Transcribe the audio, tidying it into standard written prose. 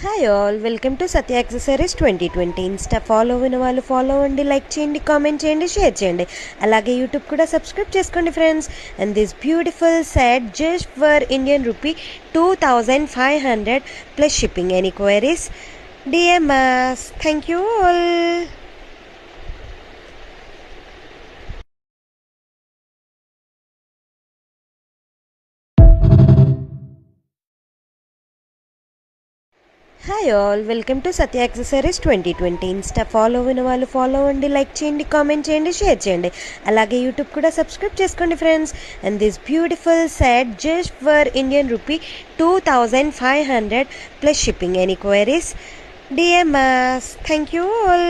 Hi all, welcome to Satya accessories 2020. Insta follow అయిన వాళ్ళు follow అవ్వండి, లైక్ చేయండి, కామెంట్ చేయండి, షేర్ చేయండి. అలాగే యూట్యూబ్ కూడా సబ్స్క్రైబ్ చేసుకోండి friends. And this beautiful set just for Indian rupee 2500 plus shipping. Any queries DMs. Thank you all. Hi all, welcome to Satya accessories 2020. Insta follow అయిన వాళ్ళు follow అవ్వండి, like చేయండి, comment చేయండి, share చేయండి. అలాగే YouTube కూడా subscribe చేసుకోండి friends. And this beautiful set just for Indian rupee 2500 plus shipping. Any queries DMs. Thank you all.